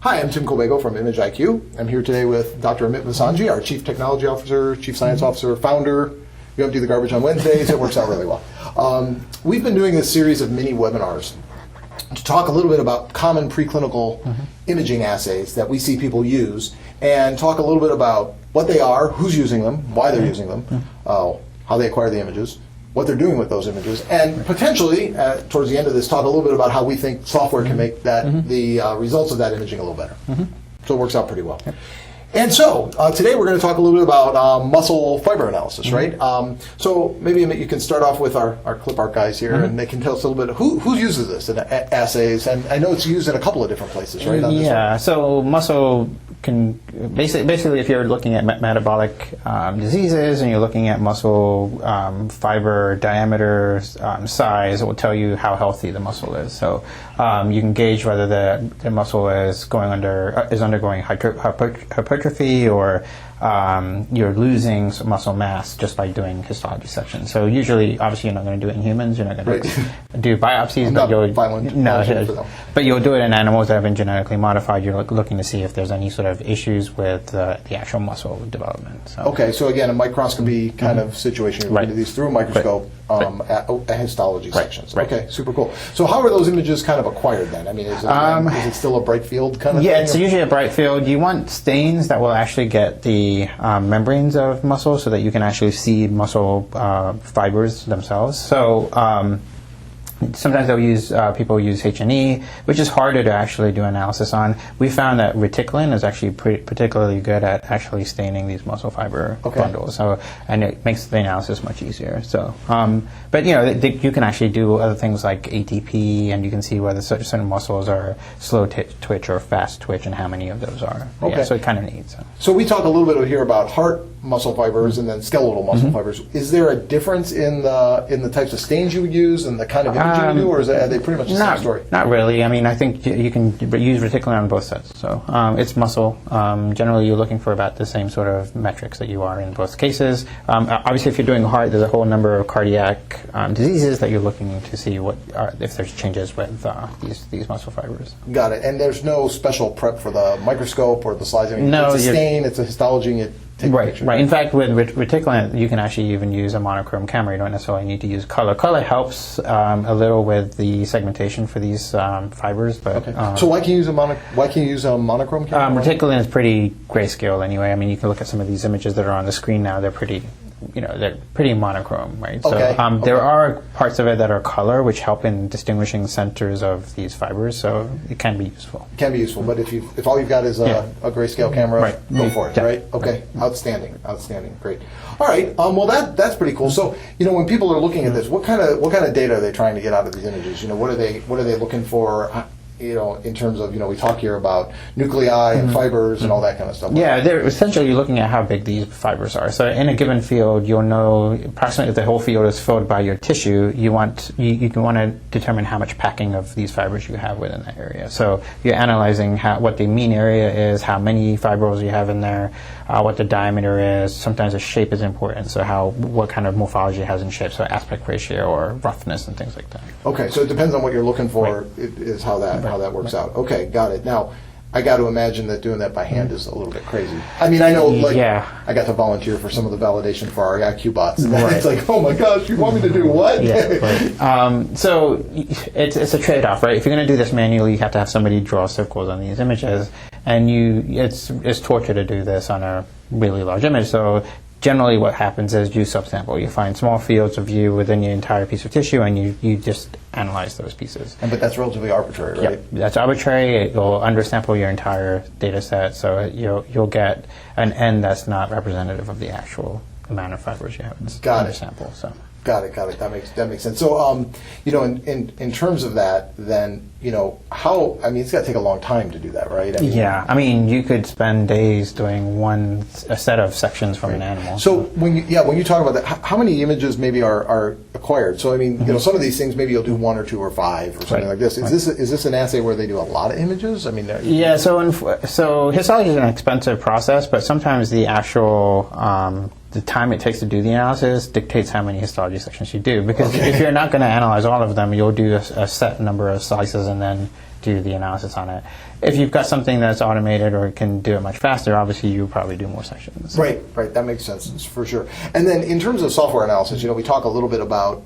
Hi, I'm Tim Kulbago from ImageIQ. I'm here today with Dr. Amit Vasanji, our Chief Technology Officer, Chief Science Officer, founder. We don't do the garbage on Wednesdays. It works out really well. We've been doing this series of mini webinars to talk a little bit about common preclinical imaging assays that we see people use, and talk a little bit about what they are, who's using them, why they're using them, how they acquire the images, what they're doing with those images, and potentially, towards the end of this, talk a little bit about how we think software can make that the results of that imaging a little better. So it works out pretty well. And so, today we're going to talk a little bit about muscle fiber analysis, right? So maybe Amit, you can start off with our clip art guys here, and they can tell us a little bit, who uses this in assays? And I know it's used in a couple of different places, right? Yeah, so muscle can, basically if you're looking at metabolic diseases and you're looking at muscle fiber diameter, size, it will tell you how healthy the muscle is. So you can gauge whether the muscle is undergoing hypertrophy, or you're losing some muscle mass just by doing histology sections. So usually, obviously, you're not going to do it in humans. You're not going to do biopsies, but you'll do it in animals that have been genetically modified. You're looking to see if there's any sort of issues with the actual muscle development. So. Okay, so again, a microscopy kind of situation. You're looking at these through a microscope at histology sections. Okay, super cool. So how are those images kind of acquired then? I mean, is it still a bright field kind of thing? Yeah, it's usually a bright field. You want stains that will actually get the membranes of muscle so that you can actually see muscle fibers themselves. So sometimes people use H&E, which is harder to actually do analysis on. We found that reticulin is actually particularly good at actually staining these muscle fiber bundles. So, and it makes the analysis much easier. So, but you can actually do other things like ATP, and you can see whether certain muscles are slow twitch or fast twitch, and how many of those are. Okay. Yeah, so it kind of needs. So we talk a little bit here about heart muscle fibers and then skeletal muscle fibers. Is there a difference in the types of stains you would use and the kind of imaging you do, or are they pretty much the same story? Not really. I mean, I think you can use reticulin on both sets. So it's muscle. Generally, you're looking for about the same sort of metrics that you are in both cases. Obviously, if you're doing heart, there's a whole number of cardiac diseases that you're looking to see if there's changes with these muscle fibers. Got it. And there's no special prep for the microscope or the slides? I mean, no, it's a stain, it's a histology, and you take a picture. Right. In fact, with reticulin, you can actually even use a monochrome camera. You don't necessarily need to use color. Color helps a little with the segmentation for these fibers. But so why can you use a monochrome camera? Reticulin is pretty grayscale anyway. I mean, you can look at some of these images that are on the screen now. They're pretty monochrome, right? So there are parts of it that are color, which help in distinguishing centers of these fibers. So it can be useful. It can be useful, but if all you've got is a grayscale camera, go for it, right? Okay, outstanding, great. All right, well that's pretty cool. So when people are looking at this, what kind of data are they trying to get out of these images? What are they looking for? In terms of, we talk here about nuclei and fibers and all that kind of stuff. Yeah, they're essentially looking at how big these fibers are. So in a given field, you'll know approximately if the whole field is filled by your tissue, you want to determine how much packing of these fibers you have within that area. So you're analyzing what the mean area is, how many fibrils you have in there, what the diameter is. Sometimes the shape is important, so what kind of morphology it has in shape, so aspect ratio or roughness and things like that. Okay, so it depends on what you're looking for, is how that works out. Okay, got it. Now, I got to imagine that doing that by hand is a little bit crazy. I mean, I know, I got to volunteer for some of the validation for our IQ bots. And it's like, oh my gosh, you want me to do what? So it's a trade-off, right? If you're going to do this manually, you have to have somebody draw circles on these images, and it's torture to do this on a really large image. So generally what happens is you subsample. You find small fields of view within your entire piece of tissue, and you just analyze those pieces. But that's relatively arbitrary, right? Yep, that's arbitrary. It will undersample your entire data set, so you'll get an N that's not representative of the actual amount of fibers you have in undersample. So. Got it. That makes sense. So, in terms of that, then, it's got to take a long time to do that, right? I mean, you could spend days doing a set of sections from an animal. So when you talk about that, how many images maybe are acquired? So some of these things maybe you'll do 1 or 2 or 5 or something like this. Is this an assay where they do a lot of images? I mean, so histology is an expensive process, but sometimes the actual the time it takes to do the analysis dictates how many histology sections you do. Because if you're not going to analyze all of them, you'll do a set number of slices and then do the analysis on it. If you've got something that's automated or can do it much faster, obviously you probably do more sections. Right, that makes sense for sure. And then in terms of software analysis, we talk a little bit about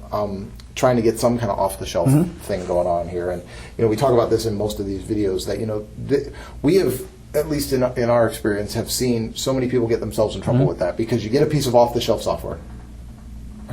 trying to get some kind of off-the-shelf thing going on here. And we talk about this in most of these videos that we have, at least in our experience, have seen so many people get themselves in trouble with that, because you get a piece of off-the-shelf software,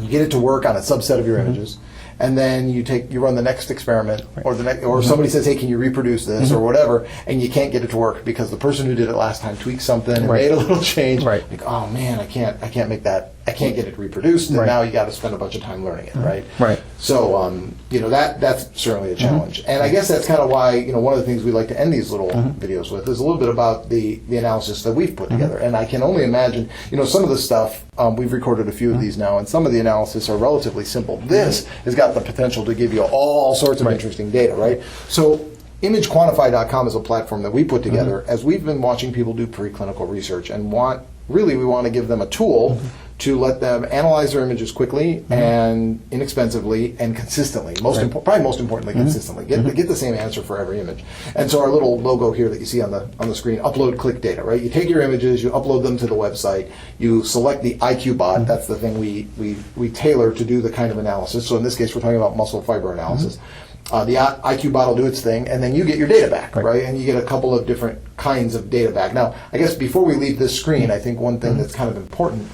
you get it to work on a subset of your images, and then you run the next experiment, or somebody says, hey, can you reproduce this or whatever, and you can't get it to work because the person who did it last time tweaked something and made a little change. Like, oh man, I can't make that. I can't get it reproduced, and now you got to spend a bunch of time learning it, right? So, that's certainly a challenge, and I guess that's kind of why one of the things we like to end these little videos with is a little bit about the analysis that we've put together, and I can only imagine some of the stuff we've recorded a few of these now, and some of the analysis are relatively simple. This has got the potential to give you all sorts of interesting data, right? So, ImageQuantify.com is a platform that we put together as we've been watching people do preclinical research, and we want to give them a tool to let them analyze their images quickly and inexpensively and consistently. Probably most importantly, consistently. Get the same answer for every image. And so our little logo here that you see on the screen, upload click data, right? You take your images, you upload them to the website, you select the IQ bot. That's the thing we tailor to do the kind of analysis. So in this case, we're talking about muscle fiber analysis. The IQ bot will do its thing, and then you get your data back, right? And you get a couple of different kinds of data back. Now, I guess before we leave this screen, I think one thing that's kind of important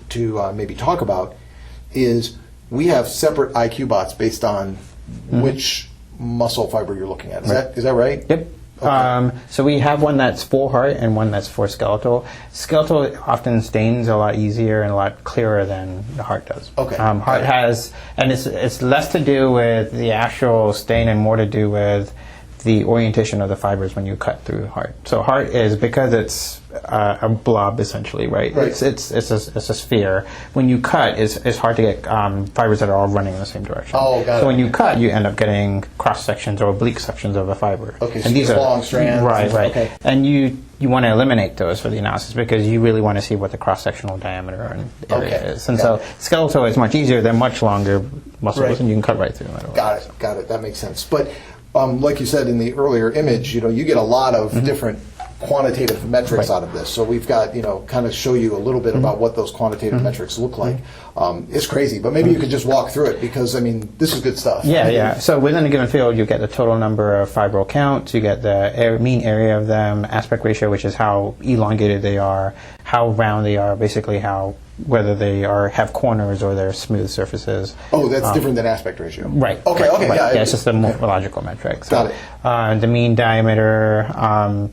to maybe talk about is we have separate IQ bots based on which muscle fiber you're looking at. Is that right? Yep. Okay. So we have one that's for heart and one that's for skeletal. Skeletal often stains a lot easier and a lot clearer than the heart does. Okay. Heart has, and it's less to do with the actual stain and more to do with the orientation of the fibers when you cut through heart. So heart is, because it's a blob essentially, right? It's a sphere. When you cut, it's hard to get fibers that are all running in the same direction. Oh, got it. So when you cut, you end up getting cross sections or oblique sections of a fiber. Okay, so these are long strands. Right. Okay. And you want to eliminate those for the analysis because you really want to see what the cross-sectional diameter and area is. And so skeletal is much easier. They're much longer muscles, and you can cut right through them. Got it. That makes sense. But like you said in the earlier image, you get a lot of different quantitative metrics out of this. So we've got, kind of show you a little bit about what those quantitative metrics look like. It's crazy, but maybe you could just walk through it because, this is good stuff. Yeah. So within a given field, you get the total number of fibril counts, you get the mean area of them, aspect ratio, which is how elongated they are, how round they are, basically whether they have corners or they're smooth surfaces. Oh, that's different than aspect ratio. Right. Okay. Yeah, it's just a morphological metric. So, got it. The mean diameter,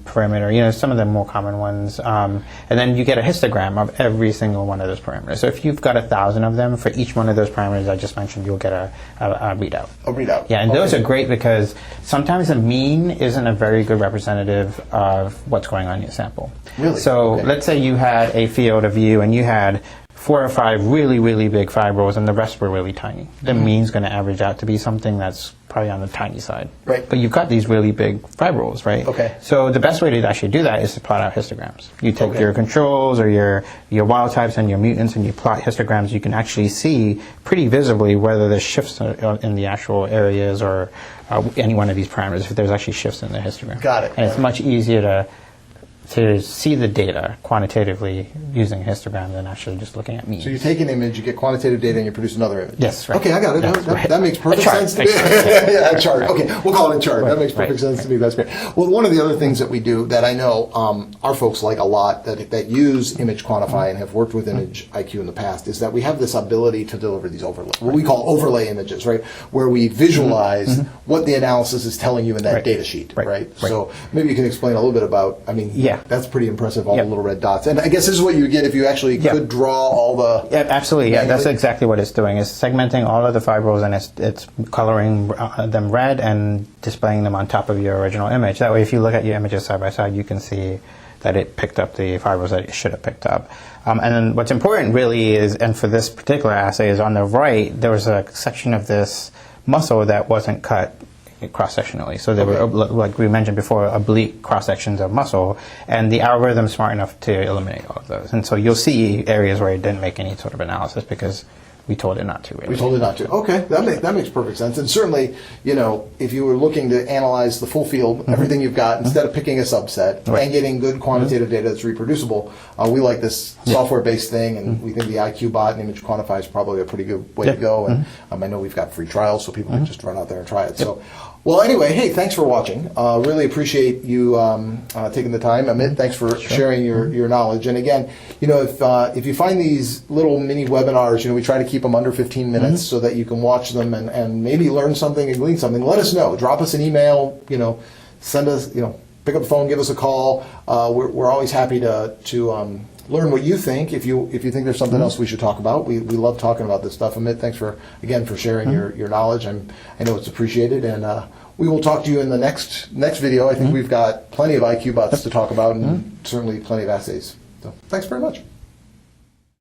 perimeter, some of the more common ones. And then you get a histogram of every single one of those parameters. So if you've got 1,000 of them, for each one of those parameters I just mentioned, you'll get a readout. A readout. Yeah, and those are great because sometimes the mean isn't a very good representative of what's going on in your sample. Really? So let's say you had a field of you and you had 4 or 5 really, really big fibrils and the rest were really tiny. The mean's going to average out to be something that's probably on the tiny side. Right. But you've got these really big fibrils, right? Okay. So the best way to actually do that is to plot out histograms. You take your controls or your wild types and your mutants and you plot histograms. You can actually see pretty visibly whether there's shifts in the actual areas or any one of these parameters, if there's actually shifts in the histogram. Got it. And it's much easier to see the data quantitatively using a histogram than actually just looking at means. So you take an image, you get quantitative data, and you produce another image. Yes, right. Okay, I got it. Yeah, that makes perfect sense to me. A chart. Okay, we'll call it a chart. That makes perfect sense to me. That's great. Well, one of the other things that we do that I know our folks like a lot that use Image Quantify and have worked with ImageIQ in the past is that we have this ability to deliver these what we call overlay images, right? Where we visualize what the analysis is telling you in that data sheet, right? So maybe you can explain a little bit about, that's pretty impressive, all the little red dots. And I guess this is what you get if you actually could draw all the... Yeah, absolutely. Yeah, that's exactly what it's doing. It's segmenting all of the fibrils and it's coloring them red and displaying them on top of your original image. That way, if you look at your images side by side, you can see that it picked up the fibrils that it should have picked up. And then what's important really is, and for this particular assay, is on the right, there was a section of this muscle that wasn't cut cross-sectionally. So there were, like we mentioned before, oblique cross-sections of muscle, and the algorithm's smart enough to eliminate all of those. And so you'll see areas where it didn't make any sort of analysis because we told it not to. Really. We told it not to. Okay, that makes perfect sense. And certainly, if you were looking to analyze the full field, everything you've got, instead of picking a subset and getting good quantitative data that's reproducible, we like this software-based thing, and we think the IQ bot and Image Quantify is probably a pretty good way to go. And I know we've got free trials, so people can just run out there and try it. So. Well, anyway, hey, thanks for watching. Really appreciate you taking the time. Amit, thanks for sharing your knowledge. And again, if you find these little mini webinars, we try to keep them under 15 minutes so that you can watch them and maybe learn something and glean something. Let us know. Drop us an email. Send us. Pick up the phone. Give us a call. We're always happy to learn what you think. If you think there's something else we should talk about, we love talking about this stuff. Amit, thanks for sharing your knowledge. I know it's appreciated, and we will talk to you in the next video. I think we've got plenty of IQ bots to talk about, and certainly plenty of assays. So thanks very much.